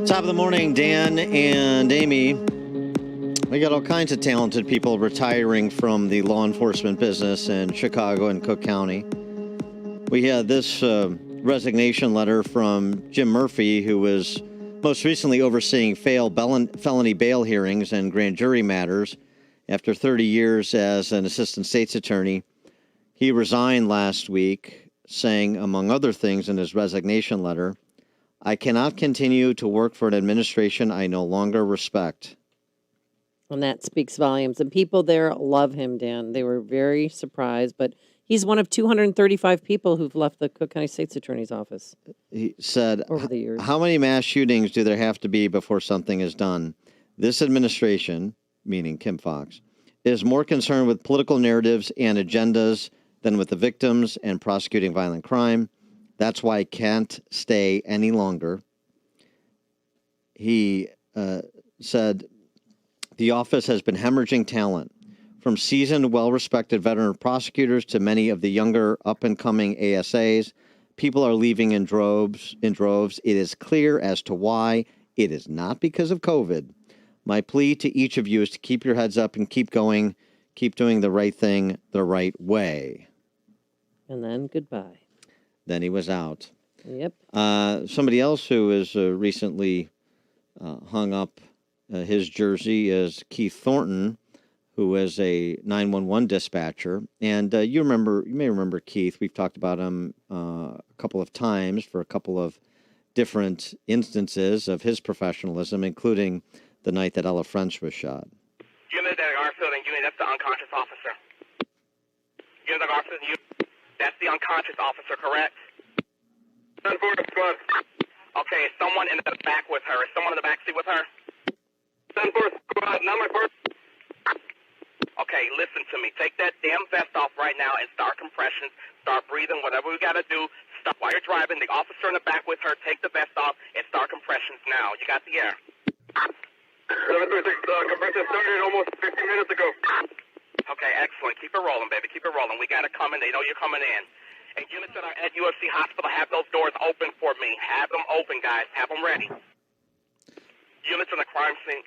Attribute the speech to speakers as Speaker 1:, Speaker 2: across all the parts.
Speaker 1: Top of the morning, Dan and Amy. We got all kinds of talented people retiring from the law enforcement business in Chicago and Cook County. We had this resignation letter from Jim Murphy, who was most recently overseeing felony bail hearings and grand jury matters. After 30 years as an assistant state's attorney, he resigned last week, saying, among other things in his resignation letter, "I cannot continue to work for an administration I no longer respect."
Speaker 2: And that speaks volumes. And people there love him, Dan. They were very surprised, but he's one of 235 people who've left the Cook County State's Attorney's office.
Speaker 1: He said,
Speaker 2: over the years.
Speaker 1: How many mass shootings do there have to be before something is done? This administration, meaning Kim Foxx, is more concerned with political narratives and agendas than with the victims and prosecuting violent crime. That's why I can't stay any longer. He said, the office has been hemorrhaging talent, from seasoned, well-respected veteran prosecutors to many of the younger, up-and-coming ASAs. People are leaving in droves. It is clear as to why. It is not because of COVID. My plea to each of you is to keep your heads up and keep going, keep doing the right thing the right way.
Speaker 2: And then goodbye.
Speaker 1: Then he was out.
Speaker 2: Yep.
Speaker 1: Somebody else who has recently hung up his jersey is Keith Thornton, who is a 911 dispatcher. And you may remember Keith. We've talked about him a couple of times for a couple of different instances of his professionalism, including the night that Ella French was shot.
Speaker 3: Unit at Garfield and unit, that's the unconscious officer. Unit at Garfield, that's the unconscious officer, correct? Okay, is someone in the back with her? Is someone in the back seat with her? Not my first. Okay, listen to me. Take that damn vest off right now and start compressions. Start breathing, whatever we got to do. Stop while you're driving. The officer in the back with her, take the vest off and start compressions now. You got the air. Compression started almost 15 minutes ago. Okay, excellent. Keep it rolling, baby. Keep it rolling. We got it coming. They know you're coming in. And units that are at UFC Hospital, have those doors open for me. Have them open, guys. Have them ready. Units in the crime scene.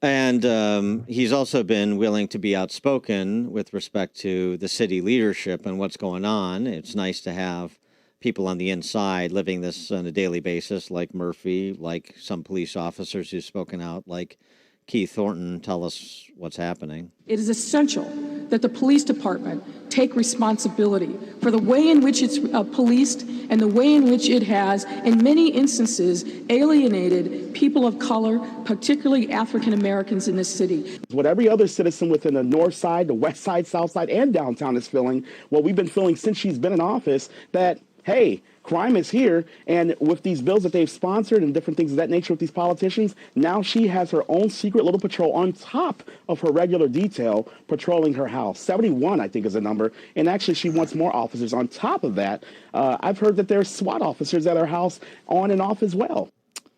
Speaker 1: And he's also been willing to be outspoken with respect to the city leadership and what's going on. It's nice to have people on the inside living this on a daily basis, like Murphy, like some police officers who've spoken out, like Keith Thornton, tell us what's happening.
Speaker 4: It is essential that the police department take responsibility for the way in which it's policed and the way in which it has, in many instances, alienated people of color, particularly African Americans in this city.
Speaker 5: What every other citizen within the north side, the west side, south side, and downtown is feeling, what we've been feeling since she's been in office, that, hey, crime is here, and with these bills that they've sponsored and different things of that nature with these politicians, now she has her own secret little patrol on top of her regular detail patrolling her house. 71, I think, is the number, and actually she wants more officers on top of that. I've heard that there's SWAT officers at her house on and off as well.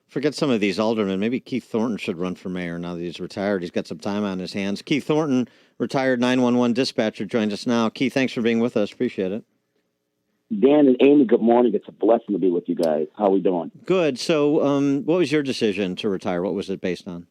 Speaker 1: Forget some of these aldermen. Maybe Keith Thornton should run for mayor now that he's retired. He's got some time on his hands. Keith Thornton, retired 911 dispatcher, joins us now. Keith, thanks for being with us. Appreciate it.
Speaker 6: Dan and Amy, good morning. It's a blessing to be with you guys. How are we doing?
Speaker 1: Good. So what was your decision to retire? What was it based on?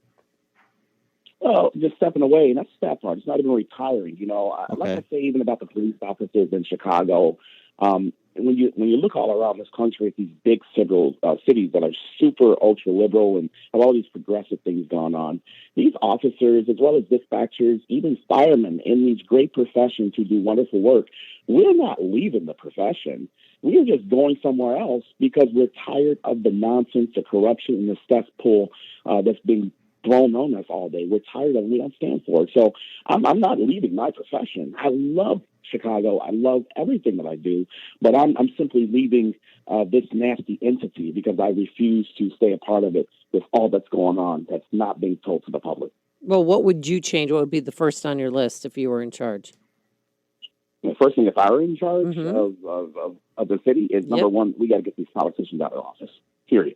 Speaker 6: Well, just stepping away. And that's the sad part. It's not even retiring. You know,
Speaker 1: Okay.
Speaker 6: like I say, even about the police officers in Chicago, when you look all around this country at these big cities that are super ultra liberal and have all these progressive things going on, these officers, as well as dispatchers, even firemen in these great professions who do wonderful work, we're not leaving the profession. We are just going somewhere else because we're tired of the nonsense, the corruption, and the cesspool that's being thrown on us all day. We're tired of it. We don't stand for it. So I'm not leaving my profession. I love Chicago. I love everything that I do, but I'm simply leaving this nasty entity because I refuse to stay a part of it with all that's going on that's not being told to the public.
Speaker 2: Well, what would you change? What would be the first on your list if you were in charge?
Speaker 6: The first thing, if I were in charge of the city, is number one, we got to get these politicians out of office, period.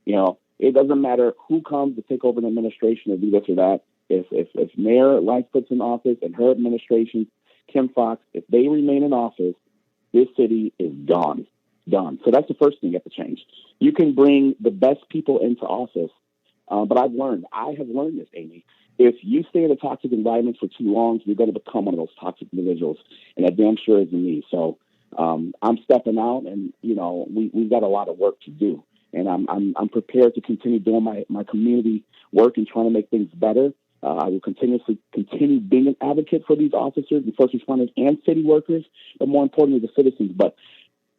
Speaker 6: You know, it doesn't matter who comes to take over an administration or do this or that. If Mayor Lightfoot's in office and her administration, Kim Foxx, if they remain in office, this city is gone. done. So that's the first thing you have to change. You can bring the best people into office, but I have learned this, Amy. If you stay in a toxic environment for too long, you're going to become one of those toxic individuals, and that damn sure isn't me. So I'm stepping out, and we've got a lot of work to do, and I'm prepared to continue doing my community work and trying to make things better. I will continue being an advocate for these officers, the first responders, and city workers, but more importantly, the citizens. But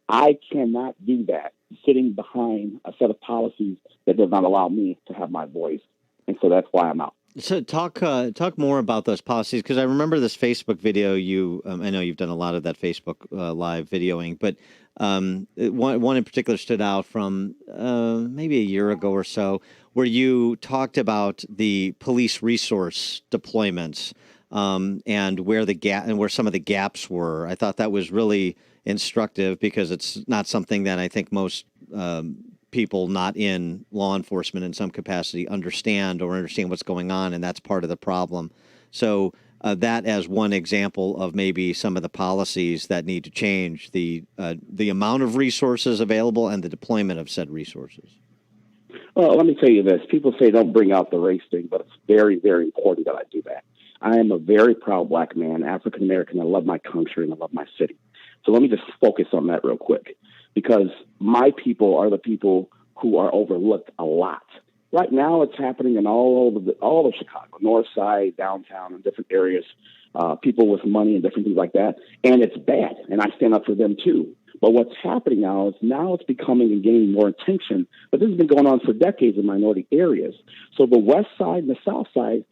Speaker 6: I cannot do that sitting behind a set of policies that does not allow me to have my voice, and so that's why I'm out.
Speaker 1: So talk more about those policies, because I remember this Facebook video. I know you've done a lot of that Facebook live videoing, but one in particular stood out from maybe a year ago or so, where you talked about the police resource deployments and where some of the gaps were. I thought that was really instructive, because it's not something that I think most people not in law enforcement in some capacity understand what's going on, and that's part of the problem. So that as one example of maybe some of the policies that need to change, the amount of resources available and the deployment of said resources.
Speaker 6: Well, let me tell you this. People say don't bring out the race thing, but it's very, very important that I do that. I am a very proud Black man, African American. I love my country and I love my city. So let me just focus on that real quick, because my people are the people who are overlooked a lot. Right now, it's happening in all of Chicago, North Side, downtown, and different areas. People with money and different things like that, and it's bad. And I stand up for them too. But what's happening now is it's becoming and gaining more attention. But this has been going on for decades in minority areas. So the West Side and the South Side,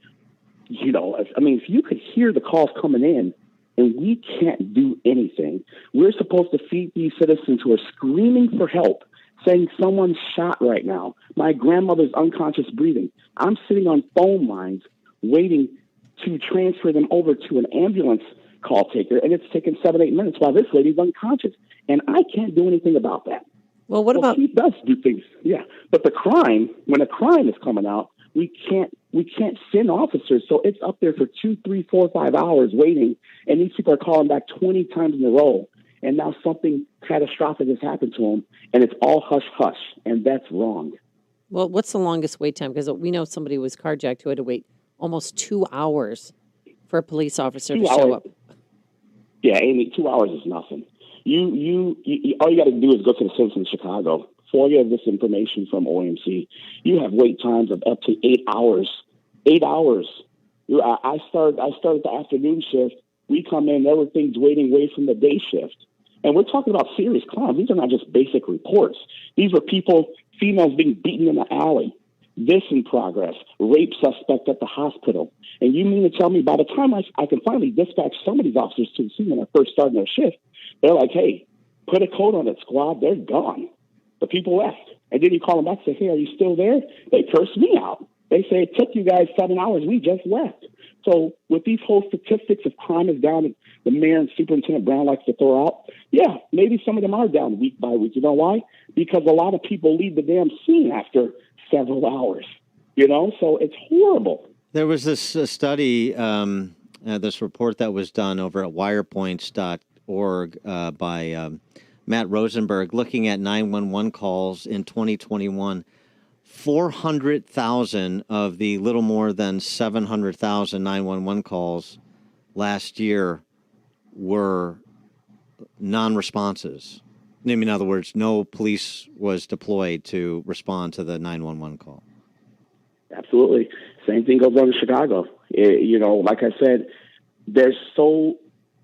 Speaker 6: if you could hear the calls coming in, and we can't do anything. We're supposed to feed these citizens who are screaming for help, saying someone's shot right now. My grandmother's unconscious breathing. I'm sitting on phone lines waiting to transfer them over to an ambulance call taker, and it's taken 7-8 minutes while this lady's unconscious. And I can't do anything about that.
Speaker 2: Well, what about...
Speaker 6: He does do things, yeah. But when a crime is coming out, we can't send officers. So it's up there for 2, 3, 4, 5 hours waiting, and these people are calling back 20 times in a row. And now something catastrophic has happened to them, and it's all hush-hush, and that's wrong.
Speaker 2: Well, what's the longest wait time? Because we know somebody was carjacked who had to wait almost 2 hours for a police officer to show up.
Speaker 6: Yeah, Amy, 2 hours is nothing. You all you got to do is go to the Citizens of Chicago. For you have this information from OEMC. You have wait times of up to 8 hours. 8 hours. I started the afternoon shift. We come in, everything's waiting way from the day shift. And we're talking about serious crimes. These are not just basic reports. These were females being beaten in the alley. This in progress. Rape suspect at the hospital. And you mean to tell me by the time I can finally dispatch some of these officers to the scene when I first started their shift, they're like, hey, put a coat on it, squad. They're gone. The people left. And then you call them back and say, hey, are you still there? They curse me out. They say, it took you guys 7 hours. We just left. So with these whole statistics of crime is down, the mayor and Superintendent Brown likes to throw out, yeah, maybe some of them are down week by week. You know why? Because a lot of people leave the damn scene after several hours. So it's horrible.
Speaker 1: There was this study, this report that was done over at wirepoints.org by Matt Rosenberg, looking at 911 calls in 2021. 400,000 of the little more than 700,000 911 calls last year were non-responses. In other words, no police was deployed to respond to the 911 call.
Speaker 6: Absolutely. Same thing goes on in Chicago. Like I said, there's so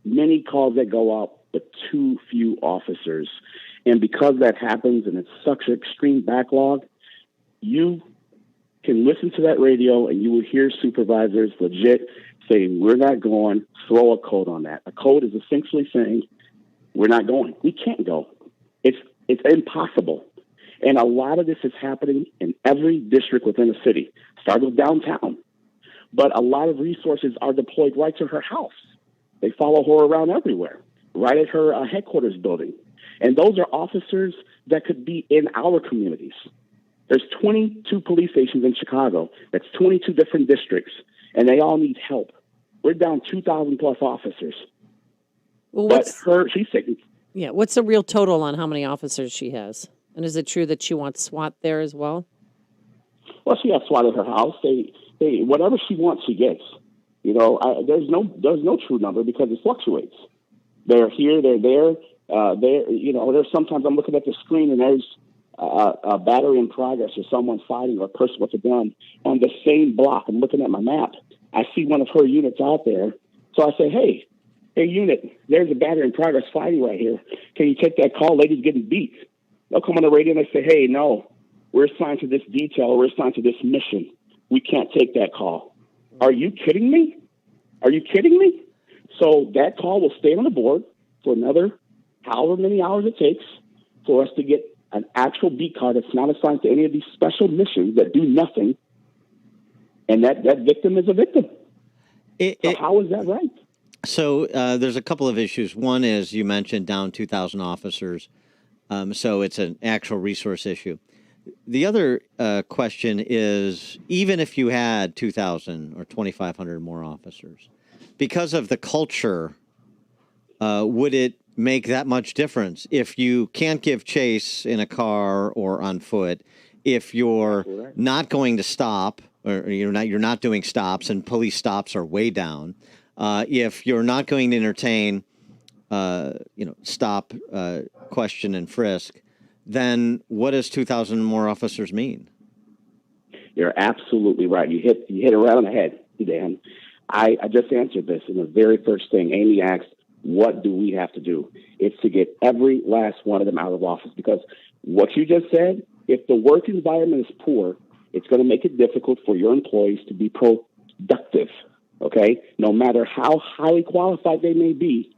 Speaker 6: many calls that go out, but too few officers. And because that happens and it's such an extreme backlog, you can listen to that radio and you will hear supervisors legit saying, we're not going, throw a code on that. A code is essentially saying, we're not going. We can't go. It's impossible. And a lot of this is happening in every district within a city. Start with downtown. But a lot of resources are deployed right to her house. They follow her around everywhere, right at her headquarters building. And those are officers that could be in our communities. There's 22 police stations in Chicago. That's 22 different districts, and they all need help. We're down 2,000 plus officers.
Speaker 2: Well,
Speaker 6: she's taking
Speaker 2: Yeah. What's the real total on how many officers she has? And is it true that she wants SWAT there as well?
Speaker 6: Well, she has SWAT at her house. They whatever she wants, she gets. You know, there's no true number because it fluctuates. They're here, they're there. There's sometimes I'm looking at the screen and there's a battery in progress or someone fighting or a person with a gun on the same block. I'm looking at my map. I see one of her units out there. So I say, hey, unit, there's a battery in progress fighting right here. Can you take that call? Lady's getting beat. They'll come on the radio and they say, hey, no, we're assigned to this detail. We're assigned to this mission. We can't take that call. Are you kidding me? Are you kidding me? So that call will stay on the board for another however many hours it takes for us to get an actual beat card that's not assigned to any of these special missions that do nothing. And that victim is a victim. So how is that right?
Speaker 1: So there's a couple of issues. One is you mentioned down 2,000 officers. So it's an actual resource issue. The other question is, even if you had 2,000 or 2,500 more officers, because of the culture, would it make that much difference if you can't give chase in a car or on foot, if you're not going to stop, or you're not doing stops and police stops are way down, if you're not going to entertain stop, question, and frisk, then what does 2,000 more officers mean?
Speaker 6: You're absolutely right. You hit it right on the head, Dan. I just answered this in the very first thing. Amy asked, what do we have to do? It's to get every last one of them out of office, because what you just said, if the work environment is poor, it's going to make it difficult for your employees to be productive, okay? No matter how highly qualified they may be,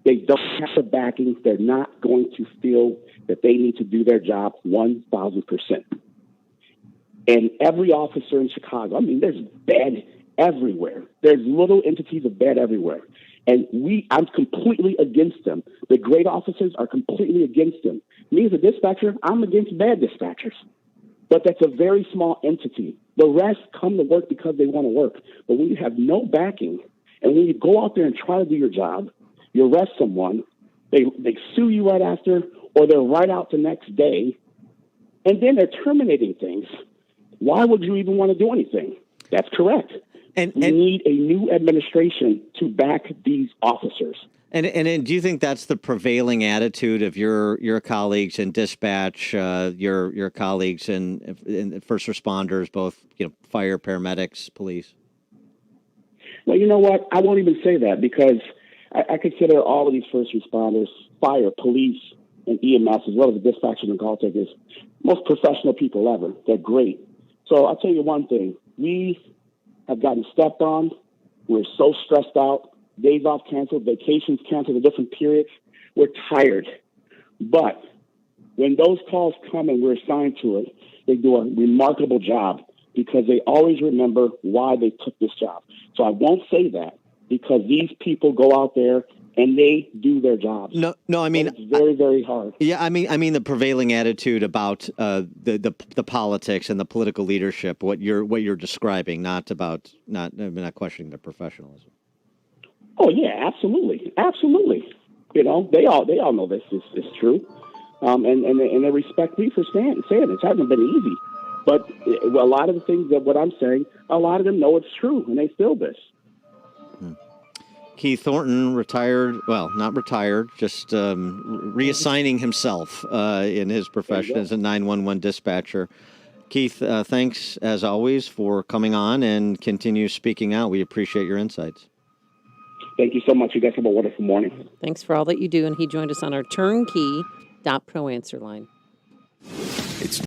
Speaker 6: they don't have the backing. They're not going to feel that they need to do their job 1,000%. And every officer in Chicago, I mean, there's bad everywhere. There's little entities of bad everywhere. And I'm completely against them. The great officers are completely against them. Me as a dispatcher, I'm against bad dispatchers. But that's a very small entity. The rest come to work because they want to work. But when you have no backing, and when you go out there and try to do your job, you arrest someone, they sue you right after, or they're right out the next day, and then they're terminating things. Why would you even want to do anything? That's correct. And we need a new administration to back these officers.
Speaker 1: And do you think that's the prevailing attitude of your colleagues in dispatch, your colleagues in first responders, both fire, paramedics, police?
Speaker 6: Well, you know what? I won't even say that, because I consider all of these first responders, fire, police, and EMS, as well as the dispatchers and call takers, most professional people ever. They're great. So I'll tell you one thing. We have gotten stepped on. We're so stressed out. Days off canceled, vacations canceled at different periods. We're tired. But when those calls come and we're assigned to it, they do a remarkable job, because they always remember why they took this job. So I won't say that, because these people go out there and they do their jobs.
Speaker 1: No, I mean,
Speaker 6: it's very, very hard.
Speaker 1: Yeah, I mean the prevailing attitude about the politics and the political leadership. What you're describing, not questioning their professionalism.
Speaker 6: Oh yeah, absolutely. They all know this is true, and they respect me for saying it. It hasn't been easy, but a lot of the things that what I'm saying, a lot of them know it's true, and they feel this.
Speaker 1: Keith Thornton retired, well, not retired, just reassigning himself in his profession as a 911 dispatcher. Keith, thanks as always for coming on and continue speaking out. We appreciate your insights.
Speaker 6: Thank you so much. You guys have a wonderful morning.
Speaker 2: Thanks for all that you do. And he joined us on our turnkey.pro answer line.